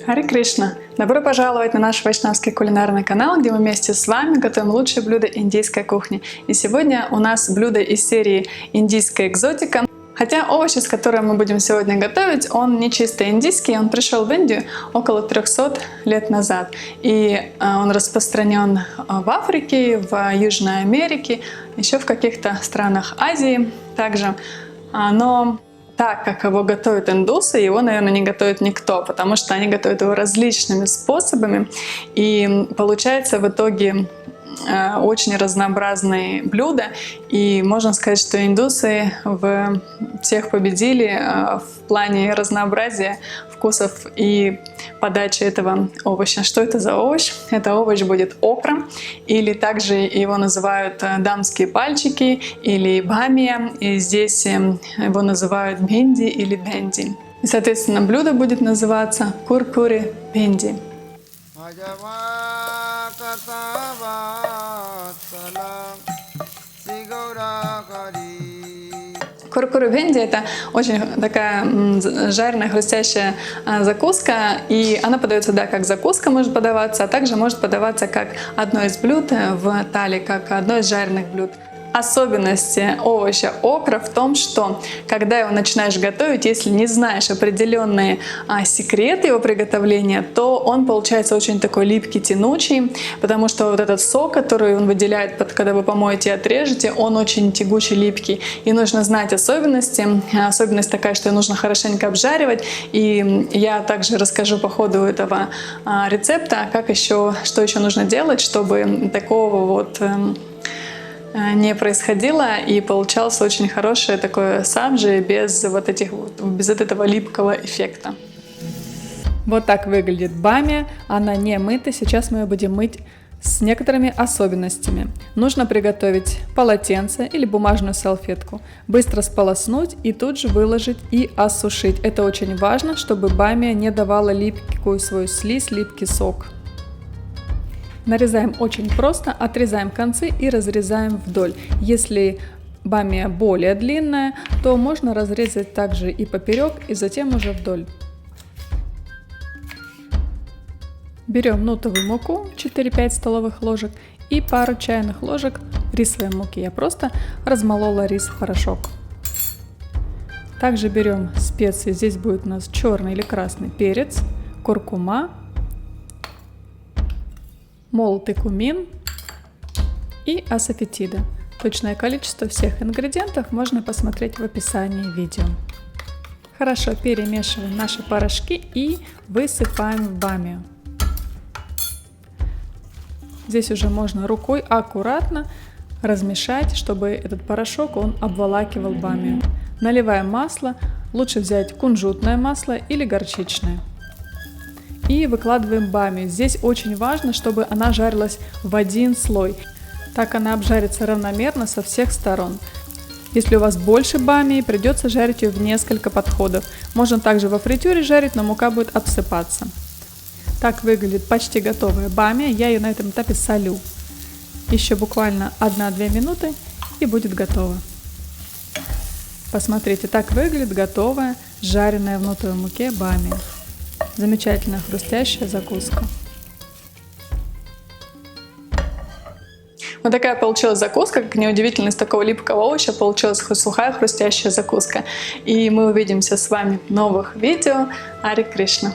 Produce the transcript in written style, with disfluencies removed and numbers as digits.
Харе Кришна! Добро пожаловать на наш вайшнавский кулинарный канал, где мы вместе с вами готовим лучшие блюда индийской кухни. И сегодня у нас блюдо из серии «Индийская экзотика». Хотя овощ, из которого мы будем сегодня готовить, он не чисто индийский, он пришел в Индию около 300 лет назад. И он распространен в Африке, в Южной Америке, еще в каких-то странах Азии также. Но так как его готовят индусы, его, наверное, не готовит никто, потому что они готовят его различными способами. И получается в итоге очень разнообразные блюда. И можно сказать, что индусы всех победили в плане разнообразия вкусов и подачи этого овоща. Что это за овощ? Это овощ будет окра, или также его называют дамские пальчики или бамия, и здесь его называют бхинди или бенди. И, соответственно, блюдо будет называться куркури бенди. Куркури бенди — это очень такая жареная, хрустящая закуска, и она подается, да, как закуска может подаваться, а также может подаваться как одно из блюд в тали, как одно из жареных блюд. Особенность овоща окра в том, что когда его начинаешь готовить, если не знаешь определенные секреты его приготовления, то он получается очень такой липкий, тянучий, потому что вот этот сок, который он выделяет, когда вы помоете и отрежете, он очень тягучий, липкий. И нужно знать особенности. Особенность такая, что нужно хорошенько обжаривать. И я также расскажу по ходу этого рецепта, что еще нужно делать, чтобы такого вот не происходило и получался очень хорошее такое сабжи без этого липкого эффекта. Вот так выглядит бамия, она не мыта, сейчас мы ее будем мыть с некоторыми особенностями. Нужно приготовить полотенце или бумажную салфетку, быстро сполоснуть и тут же выложить и осушить. Это очень важно, чтобы бамия не давала липкую свою слизь, липкий сок. Нарезаем очень просто, отрезаем концы и разрезаем вдоль. Если бамия более длинная, то можно разрезать также и поперек, и затем уже вдоль. Берем нутовую муку 4-5 столовых ложек и пару чайных ложек рисовой муки. Я просто размолола рис в порошок. Также берем специи. Здесь будет у нас черный или красный перец, куркума, молотый кумин и асафетида. Точное количество всех ингредиентов можно посмотреть в описании видео. Хорошо перемешиваем наши порошки и высыпаем в бамию. Здесь уже можно рукой аккуратно размешать, чтобы этот порошок обволакивал бамию. Наливаем масло, лучше взять кунжутное масло или горчичное. И выкладываем бамию. Здесь очень важно, чтобы она жарилась в один слой. Так она обжарится равномерно со всех сторон. Если у вас больше бамии, придется жарить ее в несколько подходов. Можно также во фритюре жарить, но мука будет обсыпаться. Так выглядит почти готовая бамия. Я ее на этом этапе солю. Еще буквально 1-2 минуты и будет готово. Посмотрите, так выглядит готовая жареная в нутовой муке бамия. Замечательная хрустящая закуска. Вот такая получилась закуска, как неудивительно, из такого липкого овоща получилась сухая хрустящая закуска. И мы увидимся с вами в новых видео. Харе Кришна!